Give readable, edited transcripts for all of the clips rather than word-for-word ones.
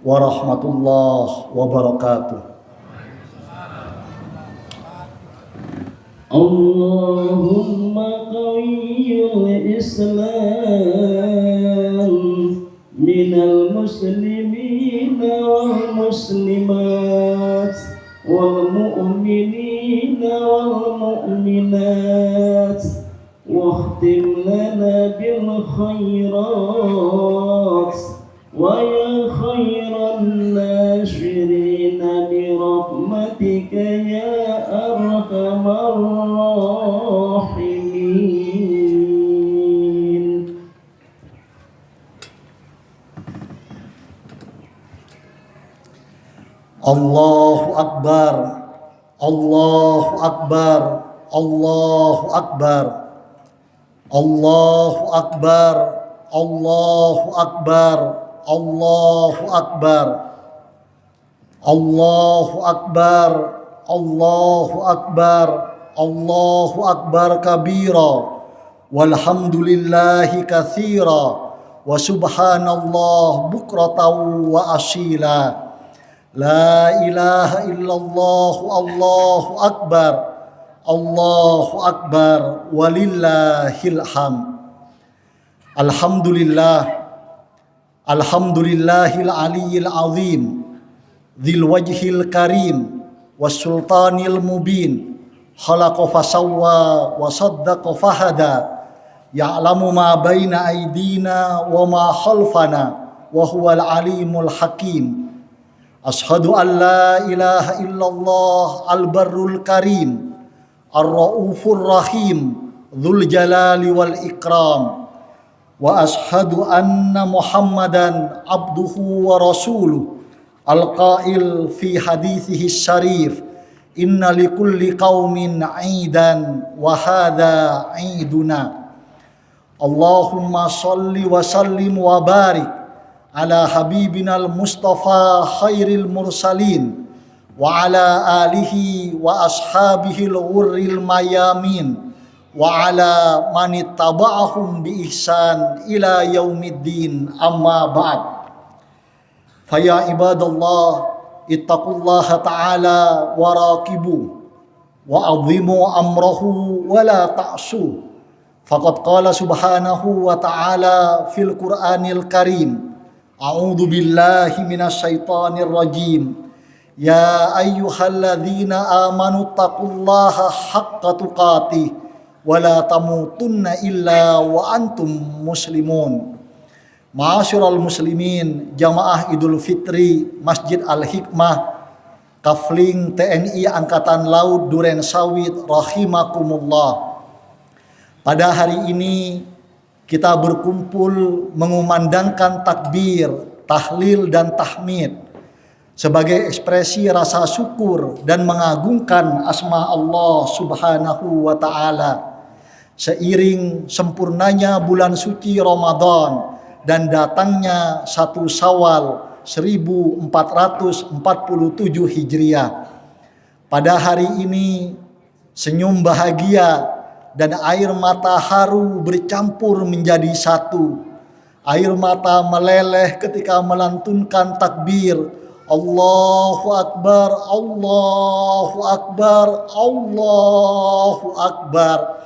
warahmatullahi wabarakatuh. Allahumma qayyul Islam minal muslimina wal muslimat wal mu'minina wal mu'minat واختم لنا بالخيرات ويا خير الناشرين برحمتك يا أرحم الراحمين. Allahu Akbar, Allahu Akbar, Allahu Akbar, Allahu Akbar, Allahu Akbar, Allahu Akbar, Allahu Akbar, Allahu Akbar, Allahu Akbar kabira, walhamdulillahi katsira, wa subhanallah bukratan wa asila. La ilaha illallah, Allahu Akbar, Allahu Akbar, walillahil hamd. Alhamdulillah, alhamdulillahil aliyyil azim, dzil wajhil karim, wassultanil mubin, khalaqa fasawwa wa saddaqa fahada, ya'lamu ma baina aydina wa ma khalfana, wa huwal alimul hakim. Ashhadu an la ilaha illallah al-barrul karim, ar-raufur rahim, dzul jalali wal ikram. Wa ashhadu anna Muhammadan abduhu wa rasuluh, al-qail fi hadithihi syarif, inna likulli qaumin 'idan wa hadha 'iduna. Allahumma salli wa sallim wa barik ala habibinal Mustafa khairil mursalin wa ala alihi wa ashabihil ghurril mayamin wa ala manittaba'ahum bi ihsan ila yaumiddin, amma ba'd. Faya ibadallah, ittaqullaha ta'ala wa raqibu wa azimu amrahu wa la ta'su. Faqad qala subhanahu wa ta'ala fil Qur'anil karim, a'udzu billahi minasy syaithanir rajim. Ya ayyuhalladzina amanu taqullaha haqqa tuqatih wa la tamutunna illa wa antum muslimun. Ma'asyiral muslimin, jamaah Idul Fitri Masjid Al-Hikmah Kafling TNI Angkatan Laut Duren Sawit rahimakumullah. Pada hari ini kita berkumpul mengumandangkan takbir, tahlil dan tahmid sebagai ekspresi rasa syukur dan mengagungkan asma Allah Subhanahu wa taala. Seiring sempurnanya bulan suci Ramadan dan datangnya 1 Syawal 1447 Hijriah. Pada hari ini senyum bahagia dan air mata haru bercampur menjadi satu. Air mata meleleh ketika melantunkan takbir, Allahu Akbar, Allahu Akbar, Allahu Akbar.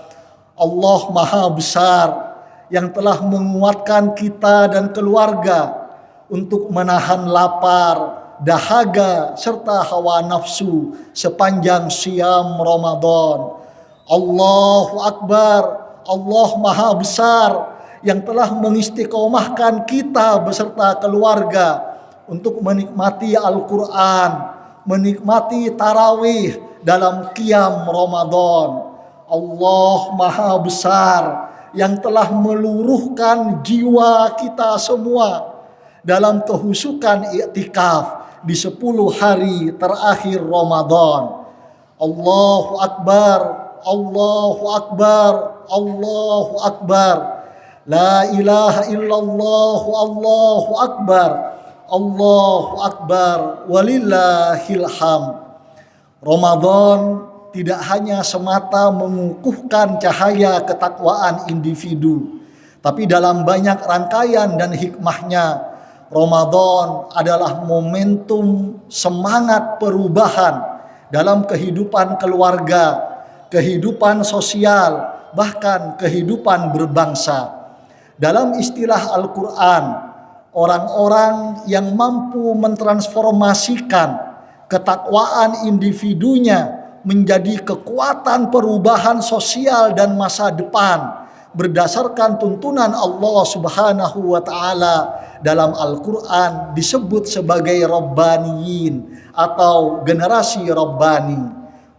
Allah Maha Besar yang telah menguatkan kita dan keluarga untuk menahan lapar, dahaga, serta hawa nafsu sepanjang siam Ramadan. Allahu Akbar, Allah Maha Besar yang telah mengistiqomahkan kita beserta keluarga untuk menikmati Al-Quran, menikmati tarawih dalam qiyam Ramadan. Allah Maha Besar yang telah meluruhkan jiwa kita semua dalam kehusukan i'tikaf di 10 hari terakhir Ramadan. Allahu Akbar, Allahu Akbar, Allahu Akbar. La ilaha illallah, Allahu Akbar, Allahu Akbar, walillahil hamd. Ramadan tidak hanya semata mengukuhkan cahaya ketakwaan individu, tapi dalam banyak rangkaian dan hikmahnya Ramadan adalah momentum semangat perubahan dalam kehidupan keluarga, kehidupan sosial, bahkan kehidupan berbangsa. Dalam istilah Al-Quran, orang-orang yang mampu mentransformasikan ketakwaan individunya menjadi kekuatan perubahan sosial dan masa depan berdasarkan tuntunan Allah Subhanahu wa taala dalam Al-Quran disebut sebagai Rabbaniyin atau generasi Rabbani.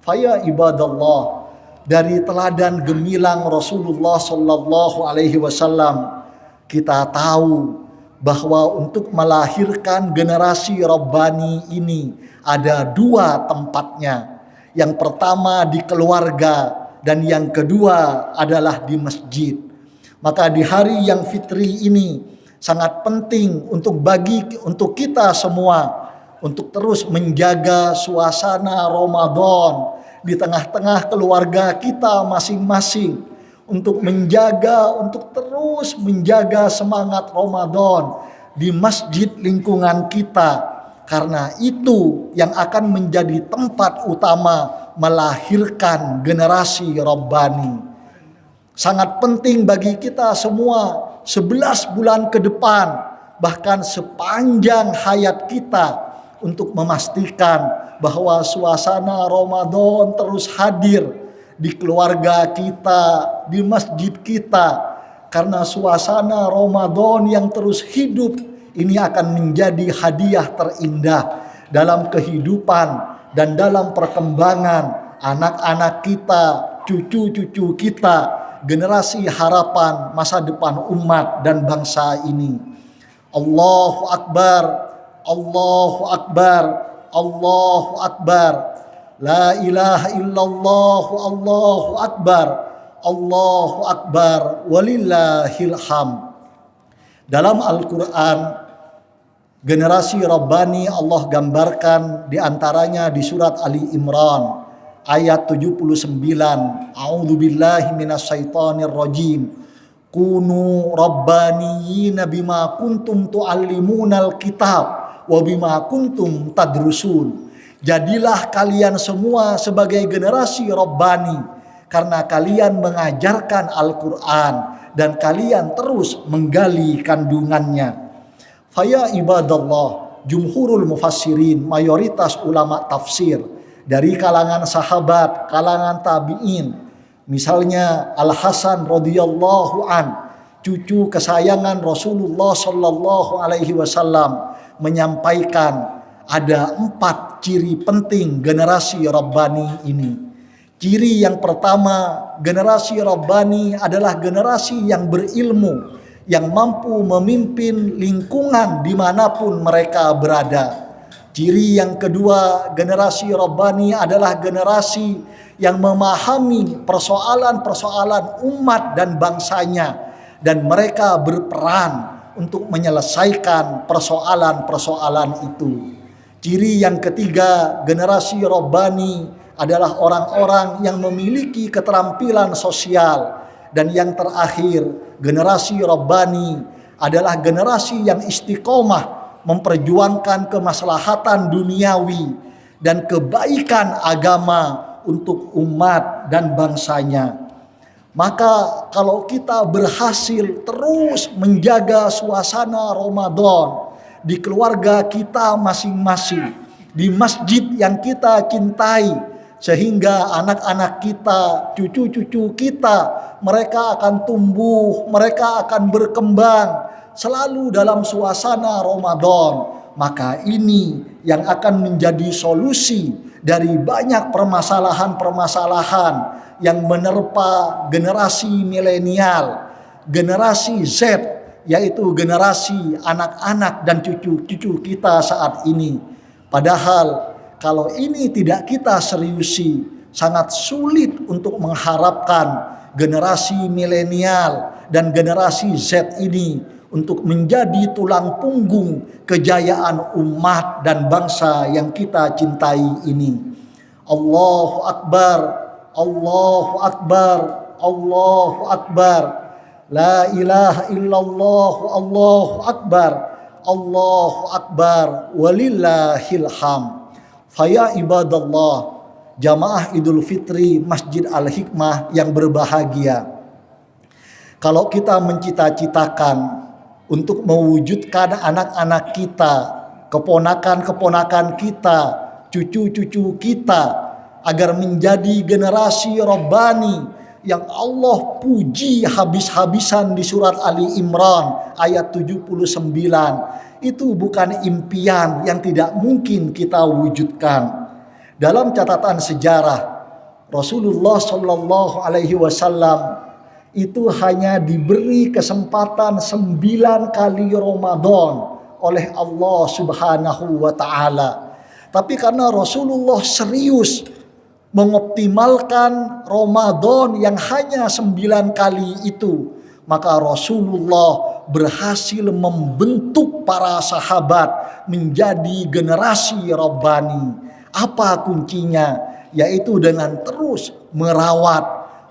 Faya ibadallah, dari teladan gemilang Rasulullah Sallallahu Alaihi Wasallam kita tahu bahwa untuk melahirkan generasi Rabbani ini ada dua tempatnya. Yang pertama di keluarga dan yang kedua adalah di masjid. Maka di hari yang fitri ini sangat penting untuk kita semua untuk terus menjaga suasana Ramadan di tengah-tengah keluarga kita masing-masing, untuk terus menjaga semangat Ramadan di masjid lingkungan kita, karena itu yang akan menjadi tempat utama melahirkan generasi Rabbani. Sangat penting bagi kita semua 11 bulan ke depan, bahkan sepanjang hayat kita, untuk memastikan bahwa suasana Ramadan terus hadir di keluarga kita, di masjid kita. Karena suasana Ramadan yang terus hidup ini akan menjadi hadiah terindah dalam kehidupan dan dalam perkembangan anak-anak kita, cucu-cucu kita, generasi harapan masa depan umat dan bangsa ini. Allahu Akbar, Allahu Akbar, Allahu Akbar. La ilaha illallah, Allahu Akbar, Allahu Akbar, walillahil hamd. Dalam Al-Quran, generasi Rabbani Allah gambarkan diantaranya di surat Ali Imran ayat 79. A'udzubillahi minasyaitonir rajim. Kunu rabbaniyina bima kuntum tu'allimunal kitab wa bima kuntum tadrusun. Jadilah kalian semua sebagai generasi Rabbani karena kalian mengajarkan Al-Quran dan kalian terus menggali kandungannya. Faya ibadallah, jumhurul mufassirin, mayoritas ulama tafsir dari kalangan sahabat, kalangan tabi'in, misalnya Al-Hasan radhiyallahu an, cucu kesayangan Rasulullah sallallahu alaihi wasallam, menyampaikan ada 4 ciri penting generasi Rabbani ini. Ciri yang pertama, generasi Rabbani adalah generasi yang berilmu, yang mampu memimpin lingkungan dimanapun mereka berada. Ciri yang kedua, generasi Rabbani adalah generasi yang memahami persoalan-persoalan umat dan bangsanya, dan mereka berperan untuk menyelesaikan persoalan-persoalan itu. Ciri yang ketiga, generasi Rabbani adalah orang-orang yang memiliki keterampilan sosial. Dan yang terakhir, generasi Rabbani adalah generasi yang istiqomah memperjuangkan kemaslahatan duniawi dan kebaikan agama untuk umat dan bangsanya. Maka kalau kita berhasil terus menjaga suasana Ramadan di keluarga kita masing-masing, di masjid yang kita cintai, sehingga anak-anak kita, cucu-cucu kita, mereka akan tumbuh, mereka akan berkembang selalu dalam suasana Ramadan. Maka ini yang akan menjadi solusi dari banyak permasalahan-permasalahan yang menerpa generasi milenial, generasi Z, yaitu generasi anak-anak dan cucu-cucu kita saat ini. Padahal kalau ini tidak kita seriusi, sangat sulit untuk mengharapkan generasi milenial dan generasi Z ini untuk menjadi tulang punggung kejayaan umat dan bangsa yang kita cintai ini. Allahu Akbar, Allahu Akbar, Allahu Akbar. La ilaha illallah, Allahu Akbar, Allahu Akbar, walillahil ham. Faya ibadallah, jamaah Idul Fitri Masjid Al-Hikmah yang berbahagia. Kalau kita mencita-citakan untuk mewujudkan anak-anak kita, keponakan-keponakan kita, cucu-cucu kita, agar menjadi generasi Rabbani yang Allah puji habis-habisan di surat Ali Imran ayat 79, itu bukan impian yang tidak mungkin kita wujudkan. Dalam catatan sejarah, Rasulullah Shallallahu Alaihi Wasallam itu hanya diberi kesempatan 9 kali Ramadan oleh Allah Subhanahu wa Ta'ala. Tapi karena Rasulullah serius mengoptimalkan Ramadan yang hanya 9 kali itu, maka Rasulullah berhasil membentuk para sahabat menjadi generasi Rabbani. Apa kuncinya? Yaitu dengan terus merawat,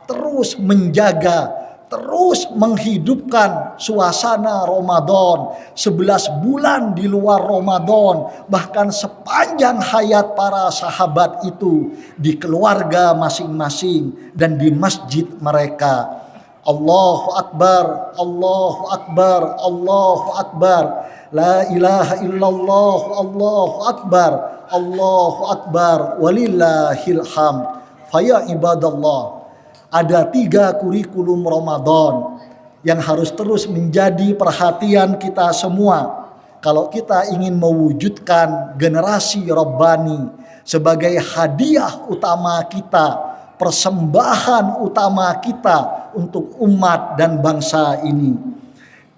terus menjaga, terus menghidupkan suasana Ramadan. 11 bulan di luar Ramadan, bahkan sepanjang hayat para sahabat itu, di keluarga masing-masing dan di masjid mereka. Allahu Akbar, Allahu Akbar, Allahu Akbar. La ilaha illallah, Allahu Akbar, Allahu Akbar, walillahil ham. Faya ibadallah, ada 3 kurikulum Ramadan yang harus terus menjadi perhatian kita semua kalau kita ingin mewujudkan generasi Rabbani sebagai hadiah utama kita, persembahan utama kita untuk umat dan bangsa ini.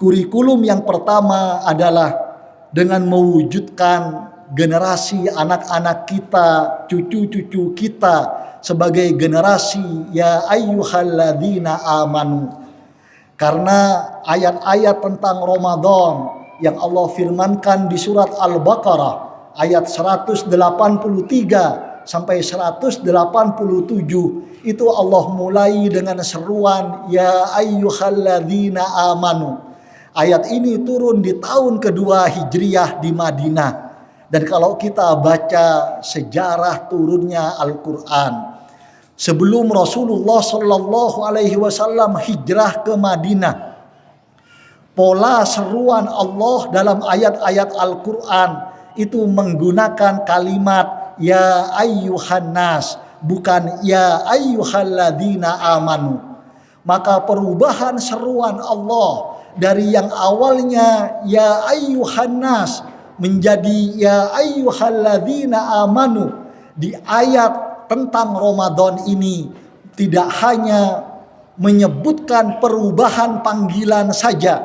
Kurikulum yang pertama adalah dengan mewujudkan generasi anak-anak kita, cucu-cucu kita sebagai generasi ya ayyuhalladzina amanu. Karena ayat-ayat tentang Ramadan yang Allah firmankan di surat Al-Baqarah ayat 183 sampai 187, itu Allah mulai dengan seruan ya ayyuhalladzina amanu. Ayat ini turun di tahun kedua Hijriyah di Madinah. Dan kalau kita baca sejarah turunnya Al-Quran, sebelum Rasulullah Shallallahu Alaihi Wasallam hijrah ke Madinah, pola seruan Allah dalam ayat-ayat Al-Quran itu menggunakan kalimat ya ayyuhan nas, bukan ya ayyuhalladzina amanu. Maka perubahan seruan Allah dari yang awalnya ya ayyuhan nas menjadi ya ayyuhalladzina amanu di ayat tentang Ramadan ini tidak hanya menyebutkan perubahan panggilan saja,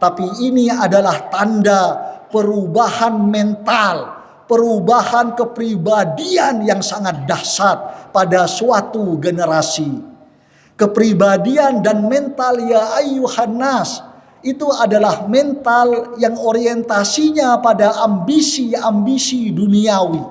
tapi ini adalah tanda perubahan mental, perubahan kepribadian yang sangat dahsyat pada suatu generasi. Kepribadian dan mental ya ayyuhan nas itu adalah mental yang orientasinya pada ambisi-ambisi duniawi.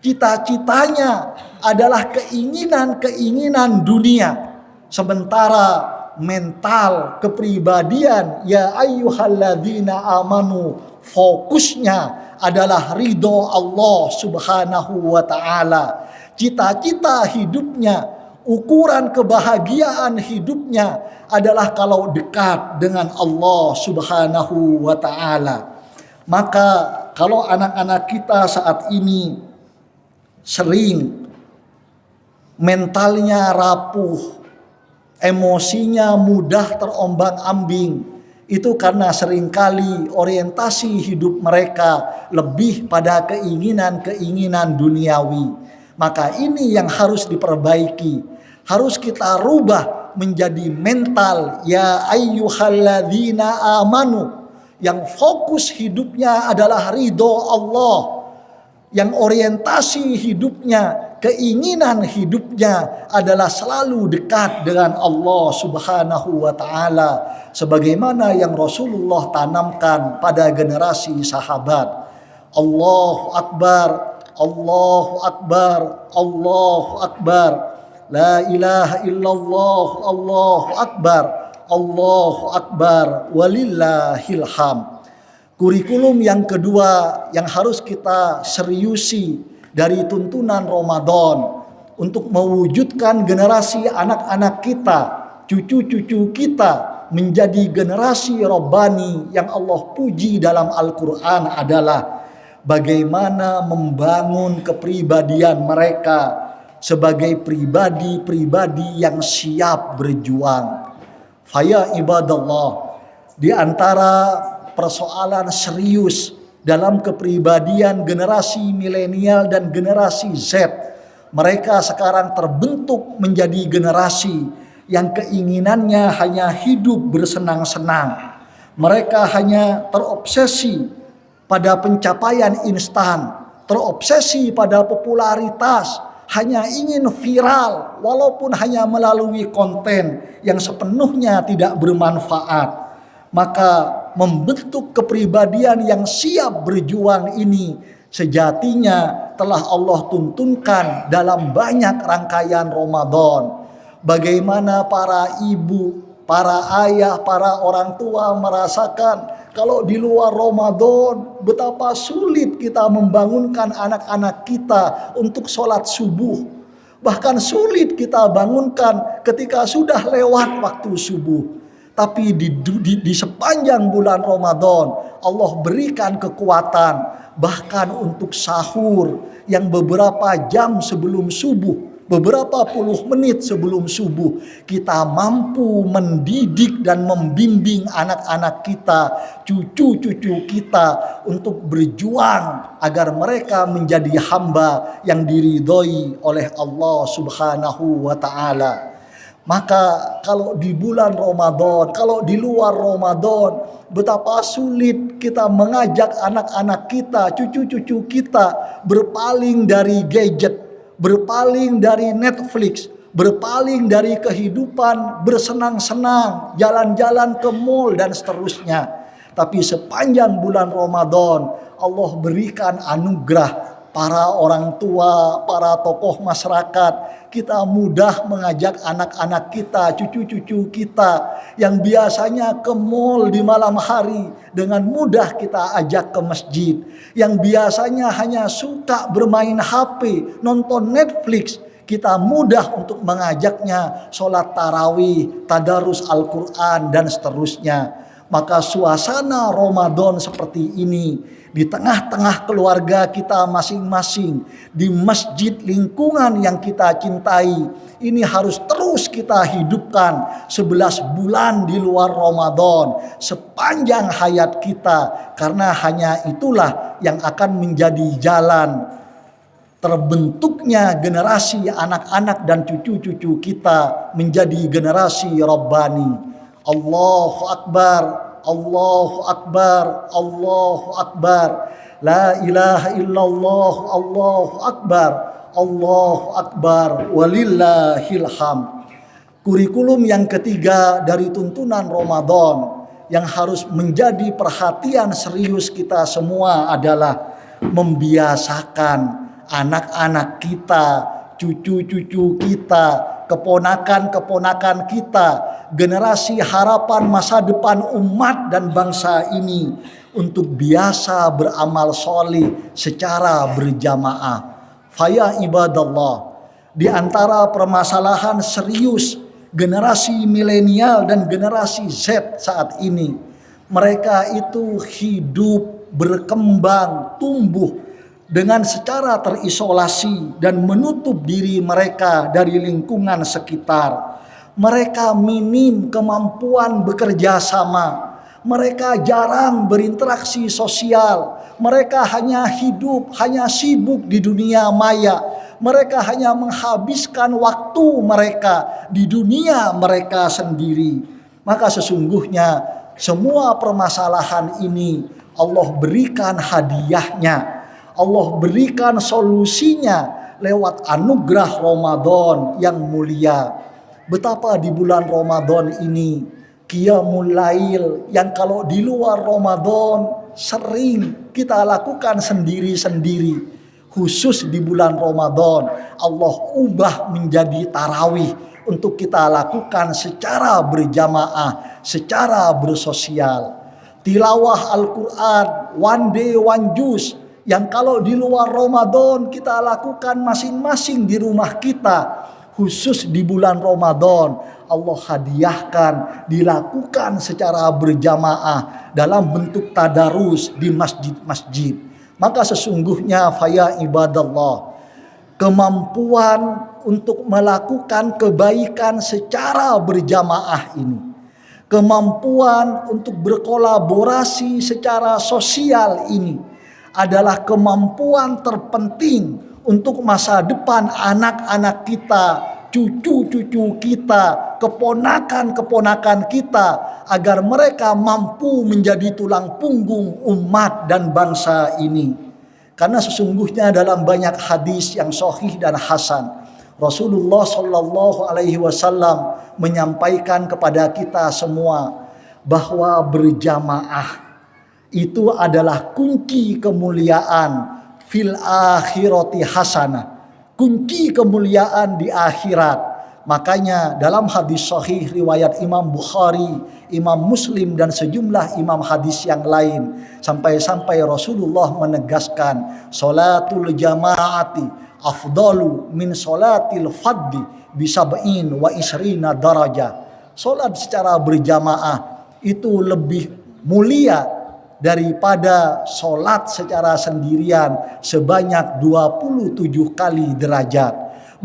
Cita-citanya adalah keinginan-keinginan dunia. Sementara mental kepribadian ya ayyuhalladzina amanu fokusnya adalah ridho Allah Subhanahu wa Ta'ala. Cita-cita hidupnya, ukuran kebahagiaan hidupnya adalah kalau dekat dengan Allah Subhanahu wa Ta'ala. Maka kalau anak-anak kita saat ini sering mentalnya rapuh, emosinya mudah terombang-ambing, itu karena seringkali orientasi hidup mereka lebih pada keinginan-keinginan duniawi. Maka ini yang harus diperbaiki, harus kita rubah menjadi mental ya ayyuhalladzina amanu, yang fokus hidupnya adalah ridho Allah, yang orientasi hidupnya, keinginan hidupnya adalah selalu dekat dengan Allah Subhanahu wa Ta'ala, sebagaimana yang Rasulullah tanamkan pada generasi sahabat. Allahu Akbar, Allahu Akbar, Allahu Akbar. La ilaha illallah, Allahu Akbar, Allahu Akbar, walillahil ham. Kurikulum yang kedua yang harus kita seriusi dari tuntunan Ramadan untuk mewujudkan generasi anak-anak kita, cucu-cucu kita menjadi generasi Rabbani yang Allah puji dalam Al-Quran adalah bagaimana membangun kepribadian mereka sebagai pribadi-pribadi yang siap berjuang. Faya ibadallah, di antara persoalan serius dalam kepribadian generasi milenial dan generasi Z, mereka sekarang terbentuk menjadi generasi yang keinginannya hanya hidup bersenang-senang. Mereka hanya terobsesi pada pencapaian instan, terobsesi pada popularitas, hanya ingin viral walaupun hanya melalui konten yang sepenuhnya tidak bermanfaat. Maka membentuk kepribadian yang siap berjuang ini sejatinya telah Allah tuntunkan dalam banyak rangkaian Ramadan. Bagaimana para ibu, para ayah, para orang tua merasakan kalau di luar Ramadan betapa sulit kita membangunkan anak-anak kita untuk sholat subuh. Bahkan sulit kita bangunkan ketika sudah lewat waktu subuh. Tapi di sepanjang bulan Ramadan Allah berikan kekuatan bahkan untuk sahur yang beberapa jam sebelum subuh, beberapa puluh menit sebelum subuh kita mampu mendidik dan membimbing anak-anak kita, cucu-cucu kita untuk berjuang agar mereka menjadi hamba yang diridhoi oleh Allah Subhanahu wa ta'ala. Maka kalau di bulan Ramadan, kalau di luar Ramadan, betapa sulit kita mengajak anak-anak kita, cucu-cucu kita berpaling dari gadget, berpaling dari Netflix, berpaling dari kehidupan bersenang-senang, jalan-jalan ke mall dan seterusnya. Tapi sepanjang bulan Ramadan Allah berikan anugerah para orang tua, para tokoh masyarakat, kita mudah mengajak anak-anak kita, cucu-cucu kita yang biasanya ke mall di malam hari, dengan mudah kita ajak ke masjid. Yang biasanya hanya suka bermain HP, nonton Netflix, kita mudah untuk mengajaknya sholat tarawih, tadarus Al-Quran dan seterusnya. Maka suasana Ramadan seperti ini, di tengah-tengah keluarga kita masing-masing, di masjid lingkungan yang kita cintai, ini harus terus kita hidupkan 11 bulan di luar Ramadan sepanjang hayat kita, karena hanya itulah yang akan menjadi jalan terbentuknya generasi anak-anak dan cucu-cucu kita menjadi generasi Rabbani. Allahu Akbar, Allahu Akbar, Allahu Akbar. La ilaha illallah, Allahu Akbar, Allahu Akbar, walillahil hamd. Kurikulum yang ketiga dari tuntunan Ramadan yang harus menjadi perhatian serius kita semua adalah membiasakan anak-anak kita, cucu-cucu kita, keponakan-keponakan kita, generasi harapan masa depan umat dan bangsa ini untuk biasa beramal solih secara berjamaah. Faya ibadallah, di antara permasalahan serius generasi milenial dan generasi Z saat ini, mereka itu hidup, berkembang, tumbuh dengan secara terisolasi dan menutup diri mereka dari lingkungan sekitar. Mereka minim kemampuan bekerja sama. Mereka jarang berinteraksi sosial. Mereka hanya hidup, hanya sibuk di dunia maya. Mereka hanya menghabiskan waktu mereka di dunia mereka sendiri. Maka sesungguhnya semua permasalahan ini Allah berikan hadiahnya, Allah berikan solusinya lewat anugerah Ramadan yang mulia. Betapa di bulan Ramadan ini Qiyamul Lail yang kalau di luar Ramadan sering kita lakukan sendiri-sendiri, khusus di bulan Ramadan Allah ubah menjadi tarawih untuk kita lakukan secara berjamaah, secara bersosial. tilawah Al-Quran, one day one juz, yang kalau di luar Ramadan kita lakukan masing-masing di rumah kita, khusus di bulan Ramadan Allah hadiahkan dilakukan secara berjamaah dalam bentuk tadarus di masjid-masjid. Maka sesungguhnya faya ibadallah, kemampuan untuk melakukan kebaikan secara berjamaah ini, kemampuan untuk berkolaborasi secara sosial ini adalah kemampuan terpenting untuk masa depan anak-anak kita, cucu-cucu kita, keponakan-keponakan kita, agar mereka mampu menjadi tulang punggung umat dan bangsa ini. Karena sesungguhnya dalam banyak hadis yang sahih dan hasan, Rasulullah Shallallahu Alaihi Wasallam menyampaikan kepada kita semua bahwa berjamaah itu adalah kunci kemuliaan fil akhirati hasanah, kunci kemuliaan di akhirat. Makanya dalam hadis sahih riwayat Imam Bukhari, Imam Muslim dan sejumlah imam hadis yang lain, sampai-sampai Rasulullah menegaskan salatul jamaati afdalu min salatil faddi bisab'in wa isrina darajah. Salat secara berjamaah itu lebih mulia daripada salat secara sendirian sebanyak 27 kali derajat.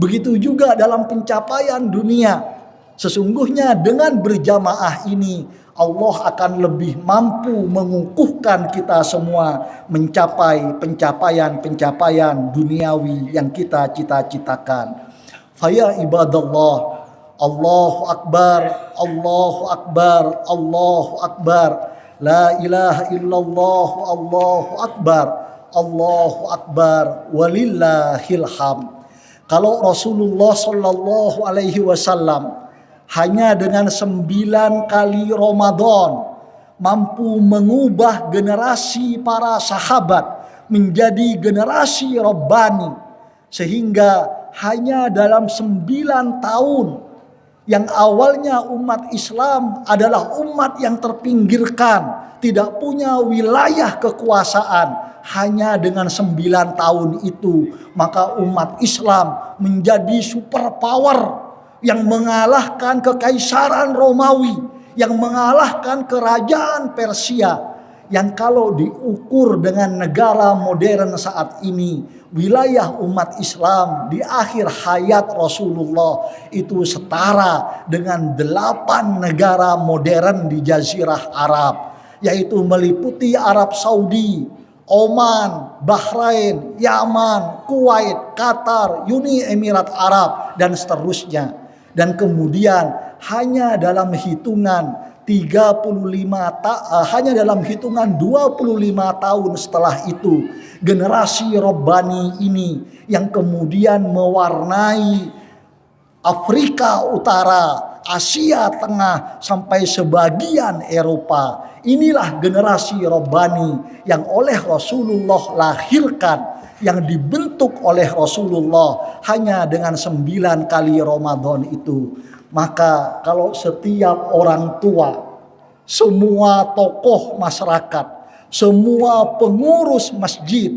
Begitu juga dalam pencapaian dunia. Sesungguhnya dengan berjamaah ini Allah akan lebih mampu mengukuhkan kita semua mencapai pencapaian-pencapaian duniawi yang kita cita-citakan. Faya ibadallah, Allahu Akbar, Allahu Akbar, Allahu Akbar. La ilaha illallah, Allahu Akbar, Allahu Akbar, walillahil hamd. Kalau Rasulullah Shallallahu Alaihi Wasallam hanya dengan 9 kali Ramadan mampu mengubah generasi para sahabat menjadi generasi Rabbani, sehingga hanya dalam 9 tahun yang awalnya umat Islam adalah umat yang terpinggirkan, tidak punya wilayah kekuasaan, hanya dengan 9 tahun itu maka umat Islam menjadi superpower yang mengalahkan kekaisaran Romawi, yang mengalahkan kerajaan Persia. Yang kalau diukur dengan negara modern saat ini, wilayah umat Islam di akhir hayat Rasulullah itu setara dengan 8 negara modern di Jazirah Arab, yaitu meliputi Arab Saudi, Oman, Bahrain, Yaman, Kuwait, Qatar, Uni Emirat Arab, dan seterusnya. Dan kemudian hanya dalam hitungan 25 tahun setelah itu, generasi Rabbani ini yang kemudian mewarnai Afrika Utara, Asia Tengah, sampai sebagian Eropa. Inilah generasi Rabbani yang oleh Rasulullah lahirkan, yang dibentuk oleh Rasulullah hanya dengan 9 kali Ramadan itu. Maka kalau setiap orang tua, semua tokoh masyarakat, semua pengurus masjid,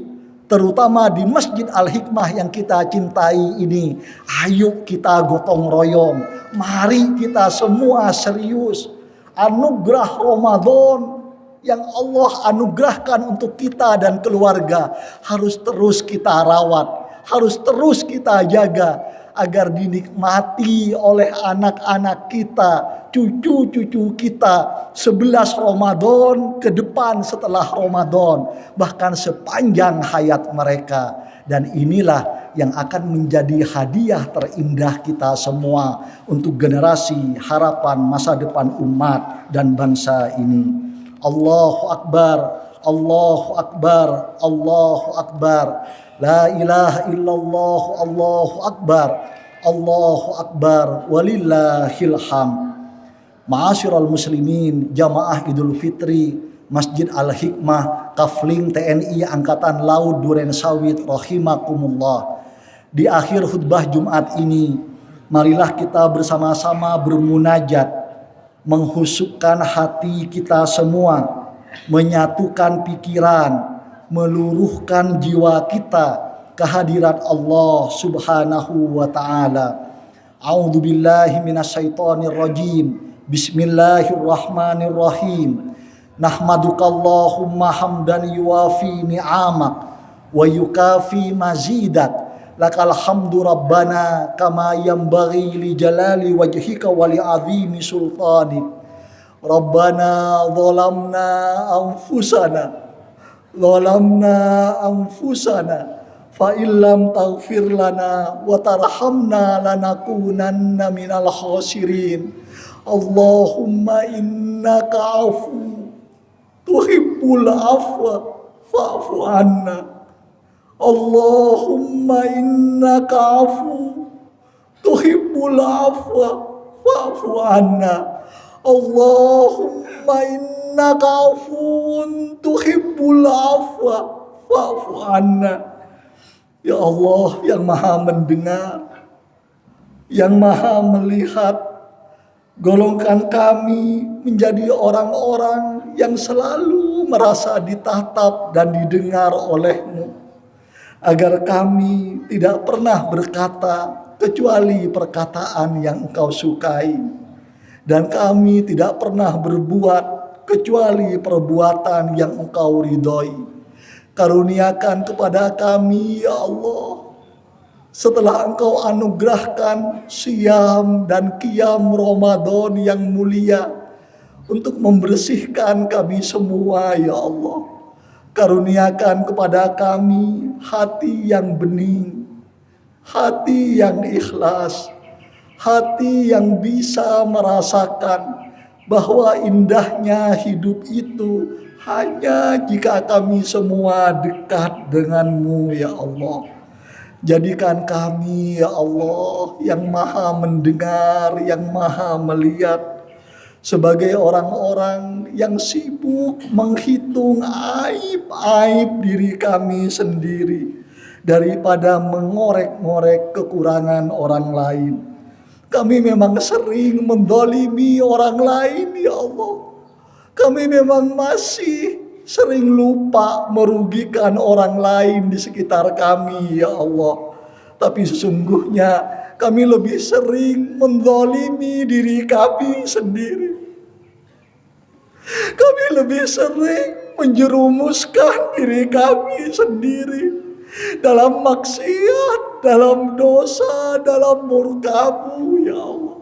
terutama di Masjid Al-Hikmah yang kita cintai ini, ayo kita gotong royong, mari kita semua serius. Anugerah Ramadan yang Allah anugerahkan untuk kita dan keluarga harus terus kita rawat, harus terus kita jaga, agar dinikmati oleh anak-anak kita, cucu-cucu kita 11 Ramadan ke depan setelah Ramadan, bahkan sepanjang hayat mereka. Dan inilah yang akan menjadi hadiah terindah kita semua untuk generasi harapan masa depan umat dan bangsa ini. Allahu Akbar, Allahu Akbar, Allahu Akbar. La ilaha illallah, Allahu Akbar, Allahu Akbar, walillahil hamd. Ma'asyiral muslimin, jamaah Idul Fitri Masjid Al-Hikmah Kafling TNI Angkatan Laut Duren Sawit rahimakumullah. Di akhir khutbah Jumat ini, marilah kita bersama-sama bermunajat, menghusukkan hati kita semua menyatukan pikiran, meluruhkan jiwa kita kehadirat Allah Subhanahu wa taala. A'udzubillahi minasyaitonirrajim. Bismillahirrahmanirrahim. Nahmadukallahumma hamdan yuwafi ni'amak wa yukafi mazidak. Lakal hamdu rabbana kama yanbaghi li jalali wajhika wa li azimi sultanik. Rabbana zalamna anfusana fa illam taghfir lana wa tarhamna lanakunanna minal khasirin. Allahumma innaka afu tuhibbul afwa fa'fu anna. Allahumma innaka afu tuhibbul afwa fa'fu anna. Allahumma innaka afuwun tuhibbul afwa fa'fu anna. Ya Allah yang maha mendengar, yang maha melihat, golongkan kami menjadi orang-orang yang selalu merasa ditatap dan didengar oleh-Mu, agar kami tidak pernah berkata kecuali perkataan yang Engkau sukai, dan kami tidak pernah berbuat kecuali perbuatan yang Engkau ridhoi. Karuniakan kepada kami ya Allah, setelah Engkau anugerahkan siam dan qiyam Ramadan yang mulia untuk membersihkan kami semua ya Allah. Karuniakan kepada kami hati yang bening, hati yang ikhlas, hati yang bisa merasakan bahwa indahnya hidup itu hanya jika kami semua dekat dengan-Mu ya Allah. Jadikan kami ya Allah yang maha mendengar, yang maha melihat, sebagai orang-orang yang sibuk menghitung aib-aib diri kami sendiri daripada mengorek-ngorek kekurangan orang lain. Kami memang sering mendolimi orang lain ya Allah. Kami memang masih sering lupa merugikan orang lain di sekitar kami ya Allah. Tapi sesungguhnya kami lebih sering mendolimi diri kami sendiri. Kami lebih sering menjerumuskan diri kami sendiri dalam maksiat, dalam dosa, dalam murka-Mu ya Allah.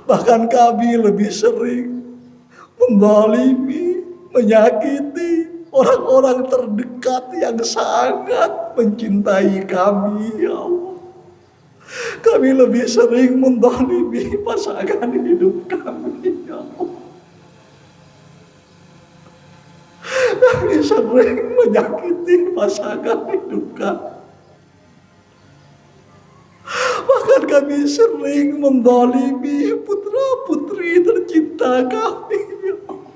Bahkan kami lebih sering menzalimi, menyakiti orang-orang terdekat yang sangat mencintai kami ya Allah. Kami lebih sering menzalimi pasangan hidup kami ya Allah. Kami sering menyakiti pasangan hidup kami. Bahkan kami sering menzalimi putra-putri tercinta kami ya Allah.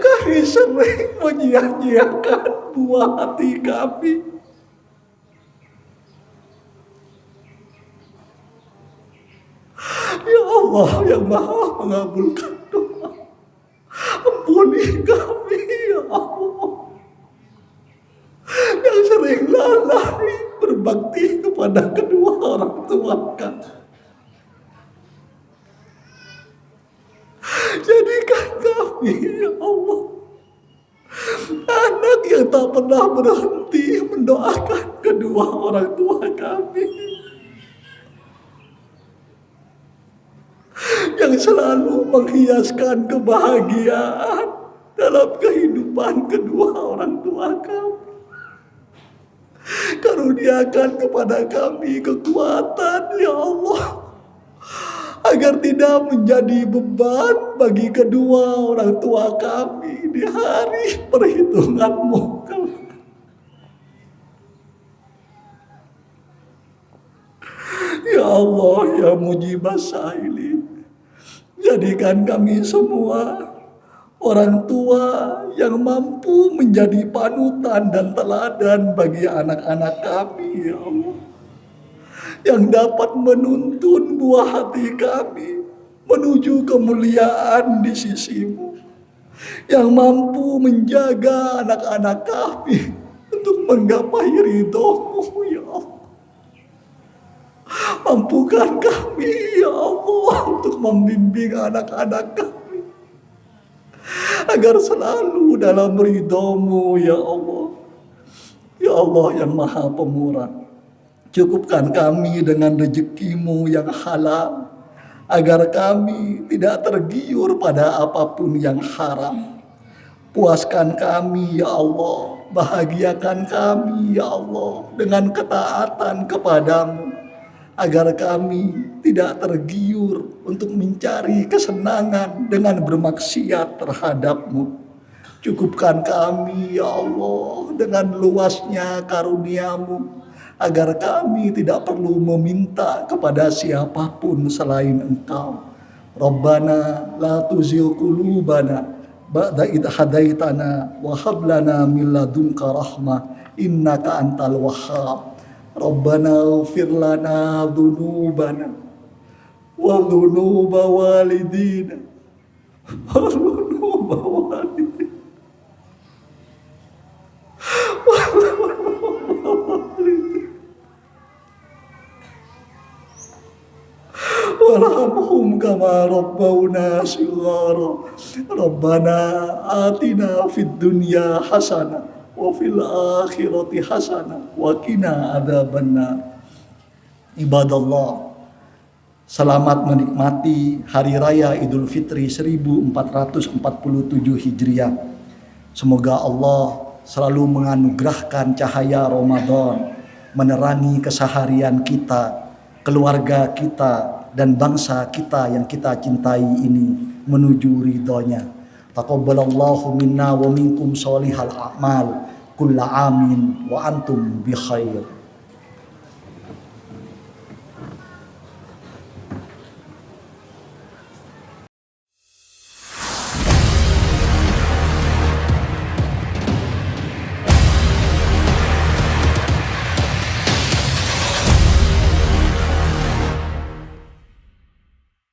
Kami sering menyia-nyiakan buah hati kami. Ya Allah yang maha mengabulkan doa, ampuni kami ya Allah, yang sering lalai berbakti kepada kedua orang tua kami. Jadikan kami ya Allah anak yang tak pernah berhenti mendoakan kedua orang tua kami, yang selalu menghiaskan kebahagiaan dalam kehidupan kedua orang tua kami. Karuniakan kepada kami kekuatan ya Allah, agar tidak menjadi beban bagi kedua orang tua kami di hari perhitungan-Mu. Ya Allah ya Mujibas Sa'ilin, jadikan kami semua orang tua yang mampu menjadi panutan dan teladan bagi anak-anak kami ya Allah, yang dapat menuntun buah hati kami, menuju kemuliaan di sisimu, yang mampu menjaga anak-anak kami untuk menggapai ridho-Mu ya Allah. Mampukan kami ya Allah untuk membimbing anak-anak kami agar selalu dalam ridho-Mu ya Allah. Ya Allah yang Maha Pemurah, cukupkan kami dengan rezeki-Mu yang halal, agar kami tidak tergiur pada apapun yang haram. Puaskan kami ya Allah, bahagiakan kami ya Allah dengan ketaatan kepadamu, agar kami tidak tergiur untuk mencari kesenangan dengan bermaksiat terhadap-Mu. Cukupkan kami ya Allah dengan luasnya karunia-Mu, agar kami tidak perlu meminta kepada siapapun selain Engkau. Rabbana la tuzigh qulubana ba'da idh hadaitana wa hab lana min ladunka rahmah innaka antal wahhab. Rabbana ighfir lana dzunubana wa dzunuba walidina wa dzunuba walidina warhamhum kama rabbawna shighara. Rabbana atina fid dunya hasanah wa fil akhirati hasanah wa qina adzabannar. Ibadallah, selamat menikmati Hari Raya Idul Fitri 1447 Hijriah. Semoga Allah selalu menganugerahkan cahaya Ramadan menerangi keseharian kita, keluarga kita, dan bangsa kita yang kita cintai ini menuju ridhonya. Taqabbalallahu minna wa minkum sholihal a'mal. Kulla amin wa antum bi khair.